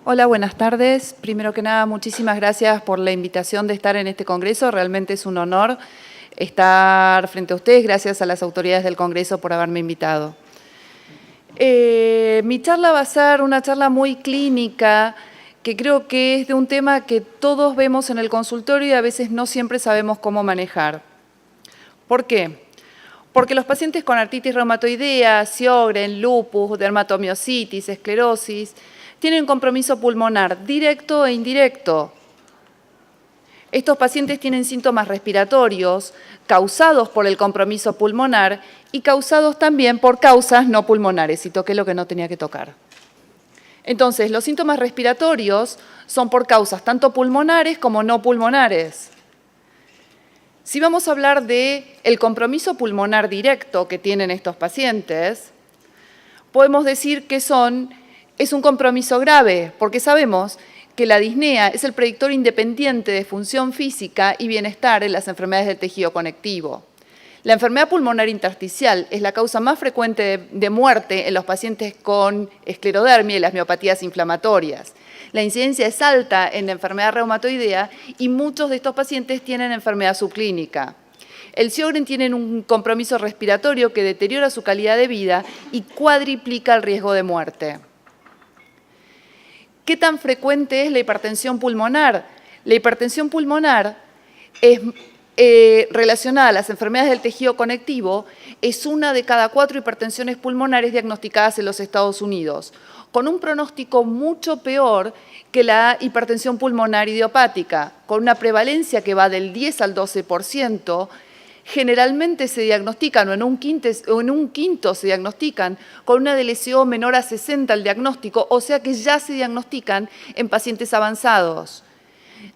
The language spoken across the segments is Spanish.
Hola, buenas tardes. Primero que nada, muchísimas gracias por la invitación de estar en este congreso. Realmente es un honor estar frente a ustedes. Gracias a las autoridades del congreso por haberme invitado. Mi charla va a ser una charla muy clínica, que creo que es de un tema que todos vemos en el consultorio y a veces no siempre sabemos cómo manejar. ¿Por qué? Porque los pacientes con artritis reumatoidea, Sjögren, lupus, dermatomiositis, esclerosis, tienen compromiso pulmonar directo e indirecto. Estos pacientes tienen síntomas respiratorios causados por el compromiso pulmonar y causados también por causas no pulmonares, y toqué lo que no tenía que tocar. Entonces, los síntomas respiratorios son por causas tanto pulmonares como no pulmonares. Si vamos a hablar del compromiso pulmonar directo que tienen estos pacientes, podemos decir que es un compromiso grave, porque sabemos que la disnea es el predictor independiente de función física y bienestar en las enfermedades del tejido conectivo. La enfermedad pulmonar intersticial es la causa más frecuente de muerte en los pacientes con esclerodermia y las miopatías inflamatorias. La incidencia es alta en la enfermedad reumatoidea y muchos de estos pacientes tienen enfermedad subclínica. El Sjögren tiene un compromiso respiratorio que deteriora su calidad de vida y cuadriplica el riesgo de muerte. ¿Qué tan frecuente es la hipertensión pulmonar? La hipertensión pulmonar es relacionada a las enfermedades del tejido conectivo, es una de cada 4 hipertensiones pulmonares diagnosticadas en los Estados Unidos, con un pronóstico mucho peor que la hipertensión pulmonar idiopática, con una prevalencia que va del 10 al 12%, generalmente se diagnostican, o en un quinto se diagnostican, con una DLCO menor a 60 el diagnóstico, o sea que ya se diagnostican en pacientes avanzados.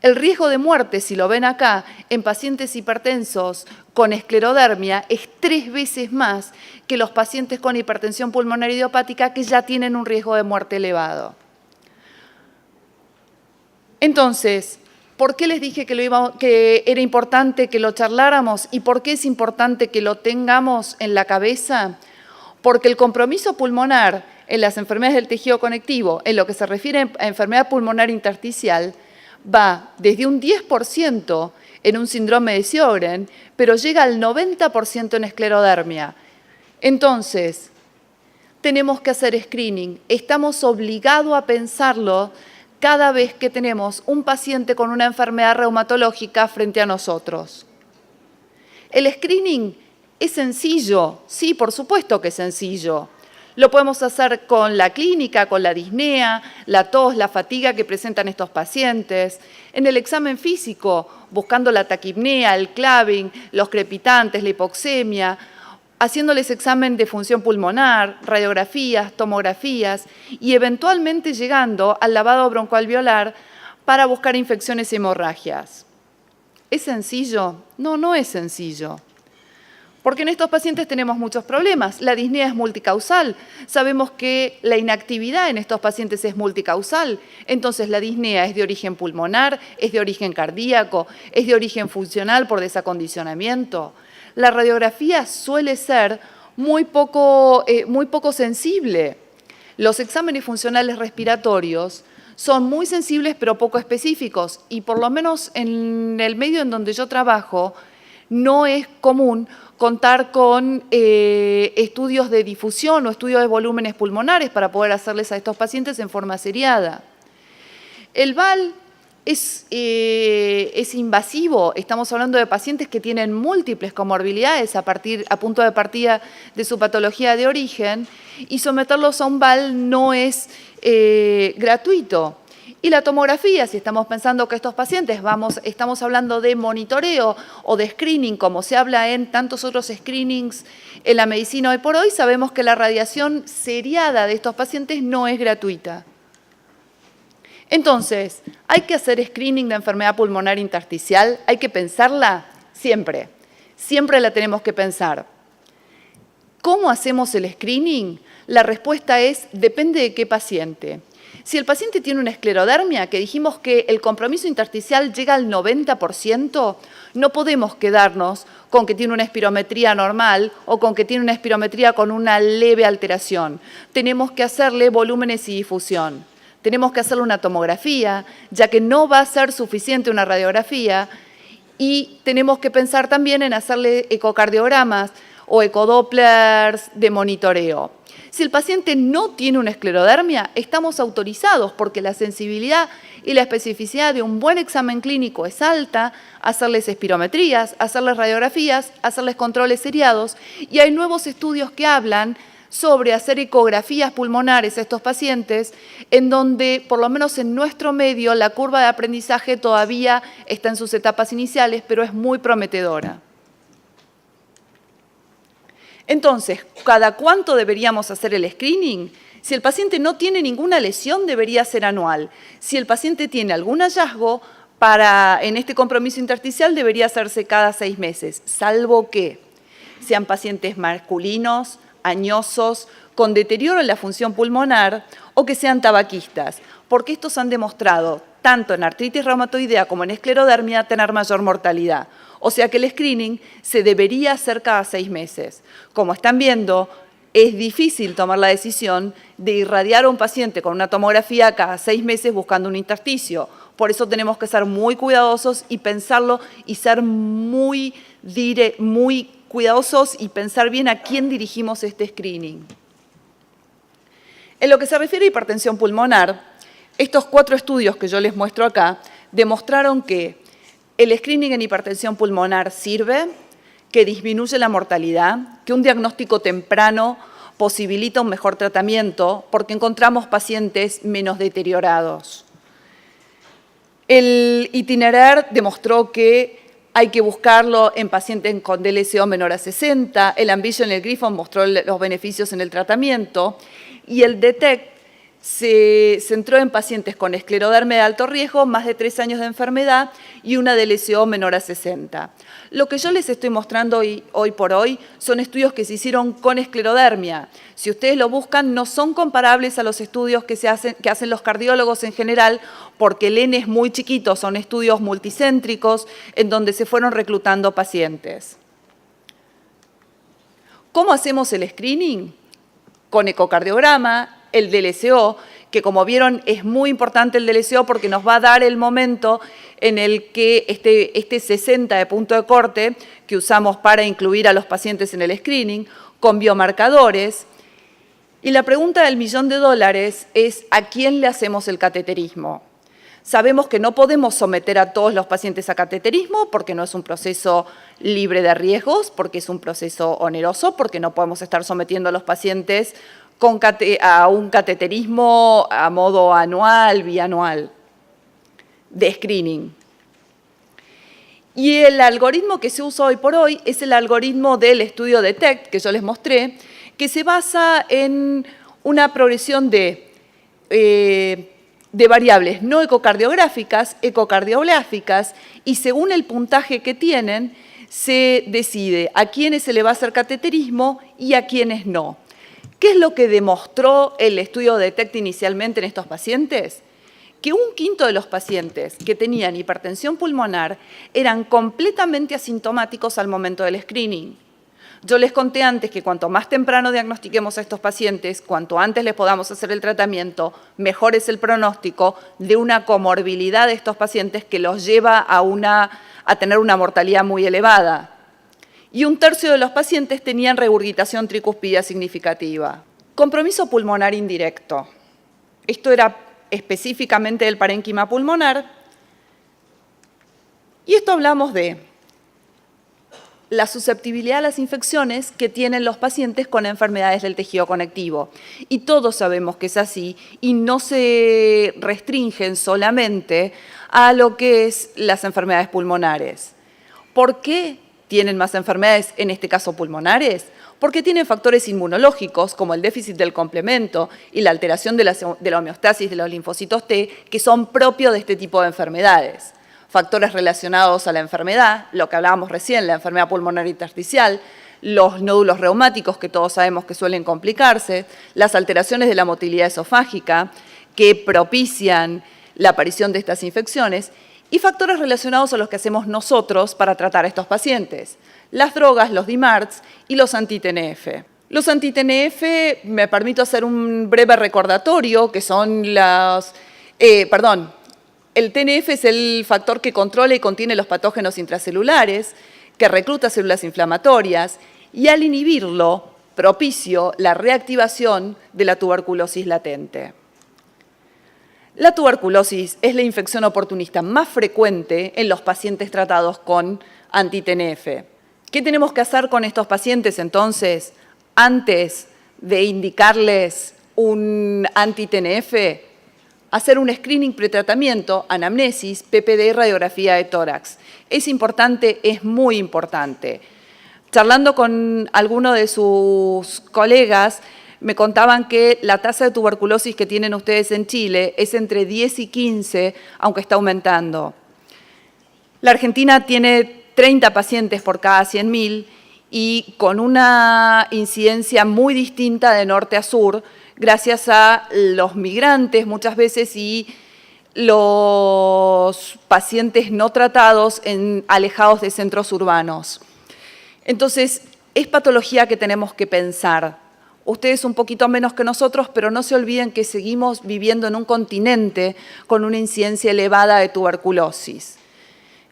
El riesgo de muerte, si lo ven acá, en pacientes hipertensos con esclerodermia es 3 veces más que los pacientes con hipertensión pulmonar idiopática que ya tienen un riesgo de muerte elevado. Entonces, ¿por qué les dije que era importante que lo charláramos y por qué es importante que lo tengamos en la cabeza? Porque el compromiso pulmonar en las enfermedades del tejido conectivo, en lo que se refiere a enfermedad pulmonar intersticial, va desde un 10% en un síndrome de Sjögren, pero llega al 90% en esclerodermia. Entonces, tenemos que hacer screening. Estamos obligados a pensarlo cada vez que tenemos un paciente con una enfermedad reumatológica frente a nosotros. El screening es sencillo, sí, por supuesto que es sencillo. Lo podemos hacer con la clínica, con la disnea, la tos, la fatiga que presentan estos pacientes. En el examen físico, buscando la taquipnea, el claving, los crepitantes, la hipoxemia, haciéndoles examen de función pulmonar, radiografías, tomografías y eventualmente llegando al lavado broncoalveolar para buscar infecciones y hemorragias. ¿Es sencillo? No, no es sencillo. Porque en estos pacientes tenemos muchos problemas. La disnea es multicausal. Sabemos que la inactividad en estos pacientes es multicausal. Entonces la disnea es de origen pulmonar, es de origen cardíaco, es de origen funcional por desacondicionamiento. La radiografía suele ser muy poco sensible. Los exámenes funcionales respiratorios son muy sensibles pero poco específicos y por lo menos en el medio en donde yo trabajo no es común contar con estudios de difusión o estudios de volúmenes pulmonares para poder hacerles a estos pacientes en forma seriada. El VAL es invasivo, estamos hablando de pacientes que tienen múltiples comorbilidades a punto de partida de su patología de origen y someterlos a un VAL no es gratuito. Y la tomografía, si estamos pensando que estos pacientes estamos hablando de monitoreo o de screening, como se habla en tantos otros screenings en la medicina hoy por hoy, sabemos que la radiación seriada de estos pacientes no es gratuita. Entonces, ¿hay que hacer screening de enfermedad pulmonar intersticial? ¿Hay que pensarla? Siempre. Siempre la tenemos que pensar. ¿Cómo hacemos el screening? La respuesta es, depende de qué paciente. Si el paciente tiene una esclerodermia, que dijimos que el compromiso intersticial llega al 90%, no podemos quedarnos con que tiene una espirometría normal o con que tiene una espirometría con una leve alteración. Tenemos que hacerle volúmenes y difusión. tenemos que hacerle una tomografía, ya que no va a ser suficiente una radiografía, y tenemos que pensar también en hacerle ecocardiogramas o ecodopplers de monitoreo. Si el paciente no tiene una esclerodermia, estamos autorizados, porque la sensibilidad y la especificidad de un buen examen clínico es alta, hacerles espirometrías, hacerles radiografías, hacerles controles seriados, y hay nuevos estudios que hablan sobre hacer ecografías pulmonares a estos pacientes, en donde, por lo menos en nuestro medio, la curva de aprendizaje todavía está en sus etapas iniciales, pero es muy prometedora. Entonces, ¿cada cuánto deberíamos hacer el screening? Si el paciente no tiene ninguna lesión, debería ser anual. Si el paciente tiene algún hallazgo, en este compromiso intersticial debería hacerse cada 6 meses, salvo que sean pacientes masculinos, añosos, con deterioro en la función pulmonar o que sean tabaquistas, porque estos han demostrado, tanto en artritis reumatoidea como en esclerodermia, tener mayor mortalidad. O sea que el screening se debería hacer cada 6 meses. Como están viendo, es difícil tomar la decisión de irradiar a un paciente con una tomografía cada 6 meses buscando un intersticio. Por eso tenemos que ser muy cuidadosos y pensarlo y ser muy cuidadosos y pensar bien a quién dirigimos este screening. En lo que se refiere a hipertensión pulmonar, estos 4 estudios que yo les muestro acá demostraron que el screening en hipertensión pulmonar sirve, que disminuye la mortalidad, que un diagnóstico temprano posibilita un mejor tratamiento porque encontramos pacientes menos deteriorados. El Itinerar demostró que hay que buscarlo en pacientes con DLCO menor a 60, el Ambition y el Griffon mostró los beneficios en el tratamiento, y el DETECT se centró en pacientes con esclerodermia de alto riesgo, más de 3 años de enfermedad y una DLCO menor a 60. Lo que yo les estoy mostrando hoy por hoy son estudios que se hicieron con esclerodermia. Si ustedes lo buscan, no son comparables a los estudios que hacen los cardiólogos en general, porque el N es muy chiquito, son estudios multicéntricos en donde se fueron reclutando pacientes. ¿Cómo hacemos el screening? Con ecocardiograma, el DLCO, que como vieron es muy importante el DLCO porque nos va a dar el momento en el que este 60 de punto de corte que usamos para incluir a los pacientes en el screening, con biomarcadores. Y la pregunta del $1.000.000 es ¿a quién le hacemos el cateterismo? Sabemos que no podemos someter a todos los pacientes a cateterismo porque no es un proceso libre de riesgos, porque es un proceso oneroso, porque no podemos estar sometiendo a los pacientes a un cateterismo a modo anual, bianual, de screening. Y el algoritmo que se usa hoy por hoy es el algoritmo del estudio DETECT, que yo les mostré, que se basa en una progresión de variables no ecocardiográficas, ecocardiográficas, y según el puntaje que tienen, se decide a quiénes se le va a hacer cateterismo y a quiénes no. ¿Qué es lo que demostró el estudio DETECT inicialmente en estos pacientes? Que 1/5 de los pacientes que tenían hipertensión pulmonar eran completamente asintomáticos al momento del screening. Yo les conté antes que cuanto más temprano diagnostiquemos a estos pacientes, cuanto antes les podamos hacer el tratamiento, mejor es el pronóstico de una comorbilidad de estos pacientes que los lleva a tener una mortalidad muy elevada. Y 1/3 de los pacientes tenían regurgitación tricuspidea significativa. Compromiso pulmonar indirecto. Esto era específicamente del parénquima pulmonar. Y esto hablamos de la susceptibilidad a las infecciones que tienen los pacientes con enfermedades del tejido conectivo. Y todos sabemos que es así y no se restringen solamente a lo que es las enfermedades pulmonares. ¿Por qué tienen más enfermedades, en este caso pulmonares? Porque tienen factores inmunológicos como el déficit del complemento y la alteración de la homeostasis de los linfocitos T, que son propios de este tipo de enfermedades. Factores relacionados a la enfermedad, lo que hablábamos recién, la enfermedad pulmonar intersticial, los nódulos reumáticos que todos sabemos que suelen complicarse, las alteraciones de la motilidad esofágica que propician la aparición de estas infecciones, y factores relacionados a los que hacemos nosotros para tratar a estos pacientes, las drogas, los DMARDs y los anti-TNF. Los anti-TNF, me permito hacer un breve recordatorio, que son las... el TNF es el factor que controla y contiene los patógenos intracelulares, que recluta células inflamatorias, y al inhibirlo, propicio la reactivación de la tuberculosis latente. La tuberculosis es la infección oportunista más frecuente en los pacientes tratados con anti-TNF. ¿Qué tenemos que hacer con estos pacientes entonces antes de indicarles un anti-TNF? Hacer un screening pretratamiento, anamnesis, PPD y radiografía de tórax. Es importante, es muy importante. Charlando con alguno de sus colegas, me contaban que la tasa de tuberculosis que tienen ustedes en Chile es entre 10 y 15, aunque está aumentando. La Argentina tiene 30 pacientes por cada 100.000 y con una incidencia muy distinta de norte a sur, gracias a los migrantes muchas veces y los pacientes no tratados alejados de centros urbanos. Entonces, es patología que tenemos que pensar. Ustedes un poquito menos que nosotros, pero no se olviden que seguimos viviendo en un continente con una incidencia elevada de tuberculosis.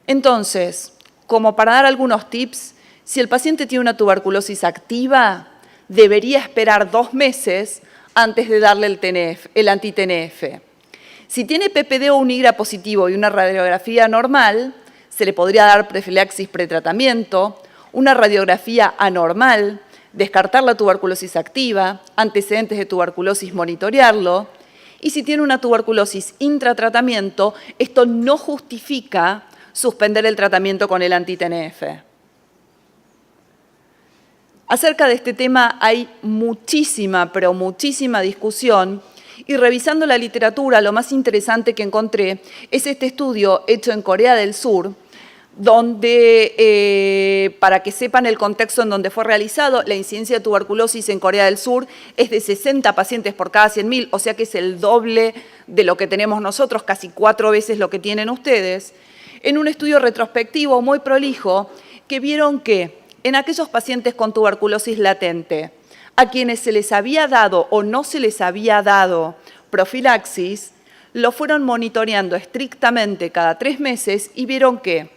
Entonces, como para dar algunos tips, si el paciente tiene una tuberculosis activa, debería esperar 2 meses antes de darle el anti-TNF. Si tiene PPD o un IGRA positivo y una radiografía normal, se le podría dar profilaxis pretratamiento, una radiografía anormal, descartar la tuberculosis activa, antecedentes de tuberculosis monitorearlo, y si tiene una tuberculosis intratratamiento, esto no justifica suspender el tratamiento con el anti-TNF. Acerca de este tema hay muchísima, pero muchísima discusión, y revisando la literatura, lo más interesante que encontré es este estudio hecho en Corea del Sur, donde, para que sepan el contexto en donde fue realizado, la incidencia de tuberculosis en Corea del Sur es de 60 pacientes por cada 100.000, o sea que es el doble de lo que tenemos nosotros, casi 4 veces lo que tienen ustedes, en un estudio retrospectivo muy prolijo, que vieron que en aquellos pacientes con tuberculosis latente, a quienes se les había dado o no se les había dado profilaxis, lo fueron monitoreando estrictamente cada 3 meses y vieron que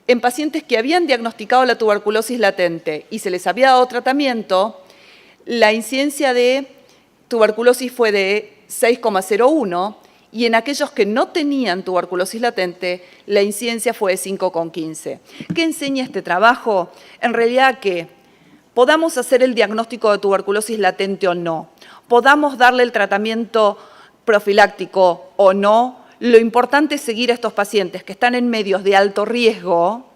en pacientes que habían diagnosticado la tuberculosis latente y se les había dado tratamiento, la incidencia de tuberculosis fue de 6,01 y en aquellos que no tenían tuberculosis latente, la incidencia fue de 5,15. ¿Qué enseña este trabajo? En realidad que podamos hacer el diagnóstico de tuberculosis latente o no, podamos darle el tratamiento profiláctico o no, lo importante es seguir a estos pacientes que están en medios de alto riesgo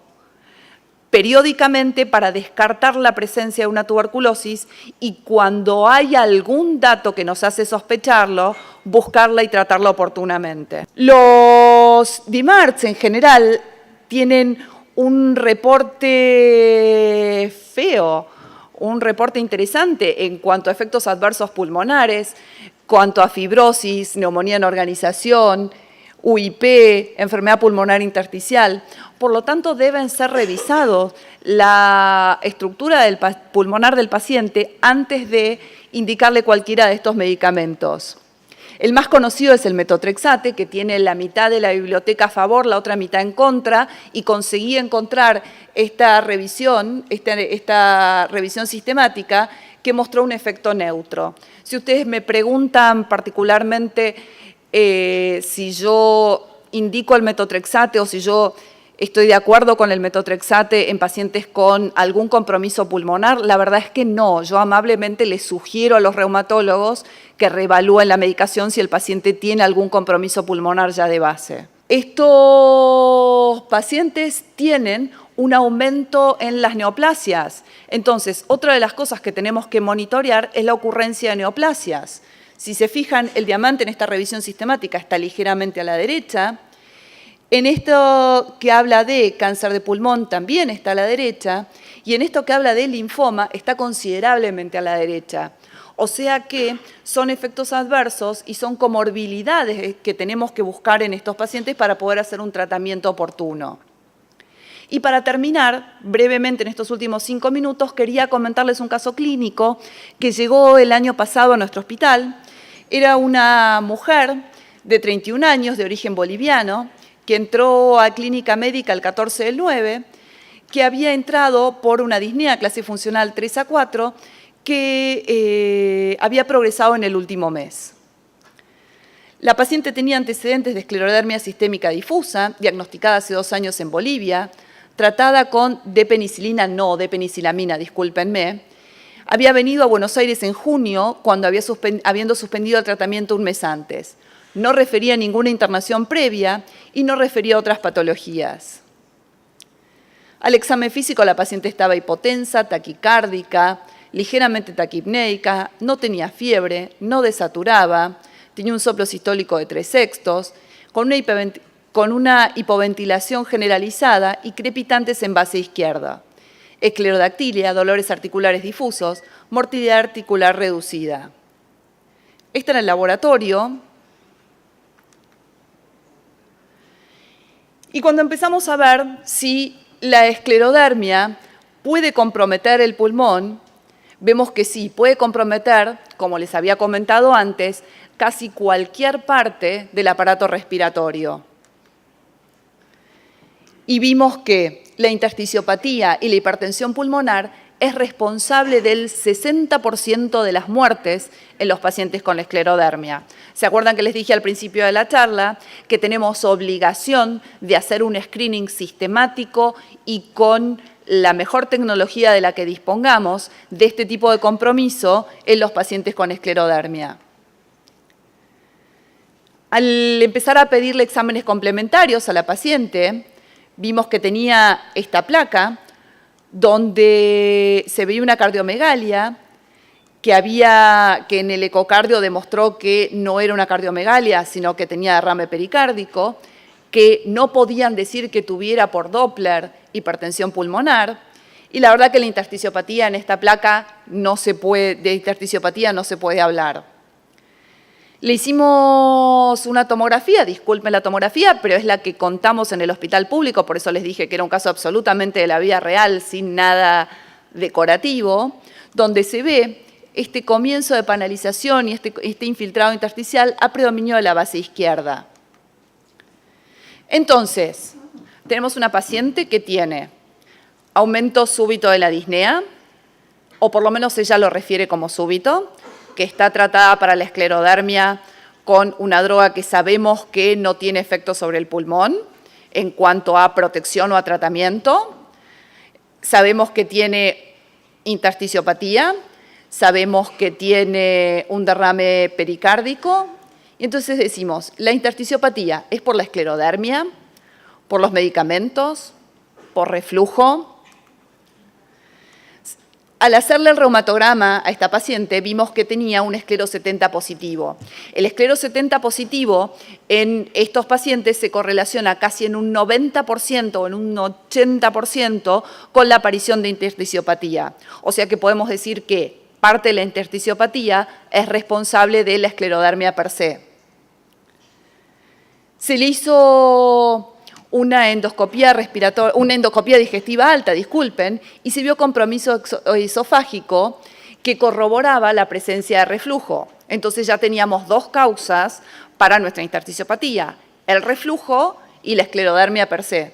periódicamente para descartar la presencia de una tuberculosis y cuando hay algún dato que nos hace sospecharlo, buscarla y tratarla oportunamente. Los DMARDs en general tienen un reporte feo, un reporte interesante en cuanto a efectos adversos pulmonares, cuanto a fibrosis, neumonía en organización, UIP, enfermedad pulmonar intersticial. Por lo tanto, deben ser revisados la estructura pulmonar del paciente antes de indicarle cualquiera de estos medicamentos. El más conocido es el metotrexate, que tiene la mitad de la biblioteca a favor, la otra mitad en contra, y conseguí encontrar esta revisión sistemática que mostró un efecto neutro. Si ustedes me preguntan particularmente si yo indico el metotrexate o si yo estoy de acuerdo con el metotrexate en pacientes con algún compromiso pulmonar, la verdad es que no. Yo amablemente les sugiero a los reumatólogos que reevalúen la medicación si el paciente tiene algún compromiso pulmonar ya de base. Estos pacientes tienen un aumento en las neoplasias. Entonces, otra de las cosas que tenemos que monitorear es la ocurrencia de neoplasias. Si se fijan, el diamante en esta revisión sistemática está ligeramente a la derecha. En esto que habla de cáncer de pulmón también está a la derecha. Y en esto que habla de linfoma está considerablemente a la derecha. O sea que son efectos adversos y son comorbilidades que tenemos que buscar en estos pacientes para poder hacer un tratamiento oportuno. Y para terminar, brevemente en estos últimos 5 minutos, quería comentarles un caso clínico que llegó el año pasado a nuestro hospital. Era una mujer de 31 años, de origen boliviano, que entró a clínica médica el 14 del 9, que había entrado por una disnea clase funcional 3 a 4, que había progresado en el último mes. La paciente tenía antecedentes de esclerodermia sistémica difusa, diagnosticada hace 2 años en Bolivia, tratada con depenicilamina, discúlpenme. Había venido a Buenos Aires en junio, habiendo suspendido el tratamiento un mes antes. No refería a ninguna internación previa y no refería a otras patologías. Al examen físico la paciente estaba hipotensa, taquicárdica, ligeramente taquipneica, no tenía fiebre, no desaturaba, tenía un soplo sistólico de 3/6, con una hipoventilación generalizada y crepitantes en base izquierda, esclerodactilia, dolores articulares difusos, motilidad articular reducida. Está en el laboratorio. Y cuando empezamos a ver si la esclerodermia puede comprometer el pulmón, vemos que sí, puede comprometer, como les había comentado antes, casi cualquier parte del aparato respiratorio. Y vimos que la intersticiopatía y la hipertensión pulmonar es responsable del 60% de las muertes en los pacientes con esclerodermia. ¿Se acuerdan que les dije al principio de la charla que tenemos obligación de hacer un screening sistemático y con la mejor tecnología de la que dispongamos de este tipo de compromiso en los pacientes con esclerodermia? Al empezar a pedirle exámenes complementarios a la paciente, vimos que tenía esta placa donde se veía una cardiomegalia que en el ecocardio demostró que no era una cardiomegalia, sino que tenía derrame pericárdico, que no podían decir que tuviera por Doppler hipertensión pulmonar, y la verdad que la intersticiopatía en esta placa de intersticiopatía no se puede hablar. Le hicimos una tomografía, disculpen la tomografía, pero es la que contamos en el hospital público, por eso les dije que era un caso absolutamente de la vida real, sin nada decorativo, donde se ve este comienzo de panalización y este infiltrado intersticial a predominio de la base izquierda. Entonces, tenemos una paciente que tiene aumento súbito de la disnea, o por lo menos ella lo refiere como súbito, que está tratada para la esclerodermia con una droga que sabemos que no tiene efecto sobre el pulmón en cuanto a protección o a tratamiento. Sabemos que tiene intersticiopatía, sabemos que tiene un derrame pericárdico. Y entonces decimos, la intersticiopatía es por la esclerodermia, por los medicamentos, por reflujo. Al hacerle el reumatograma a esta paciente, vimos que tenía un esclero 70 positivo. El esclero 70 positivo en estos pacientes se correlaciona casi en un 90% o en un 80% con la aparición de intersticiopatía. O sea que podemos decir que parte de la intersticiopatía es responsable de la esclerodermia per se. Se le hizo una endoscopía digestiva alta, y se vio compromiso esofágico que corroboraba la presencia de reflujo. Entonces ya teníamos 2 causas para nuestra intersticiopatía, el reflujo y la esclerodermia per se.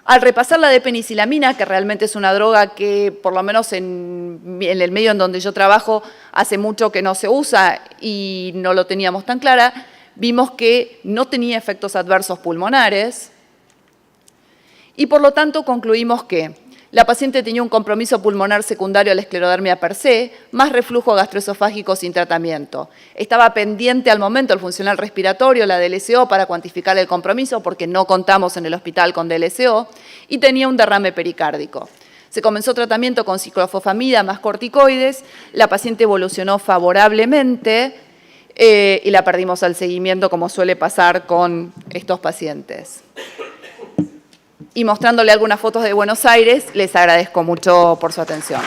Al repasar la depenicilamina, que realmente es una droga que por lo menos en el medio en donde yo trabajo hace mucho que no se usa y no lo teníamos tan clara, vimos que no tenía efectos adversos pulmonares y por lo tanto concluimos que la paciente tenía un compromiso pulmonar secundario a la esclerodermia per se, más reflujo gastroesofágico sin tratamiento. Estaba pendiente al momento el funcional respiratorio, la DLCO, para cuantificar el compromiso porque no contamos en el hospital con DLCO y tenía un derrame pericárdico. Se comenzó tratamiento con ciclofosfamida más corticoides, la paciente evolucionó favorablemente y la perdimos al seguimiento, como suele pasar con estos pacientes. Y mostrándole algunas fotos de Buenos Aires, les agradezco mucho por su atención.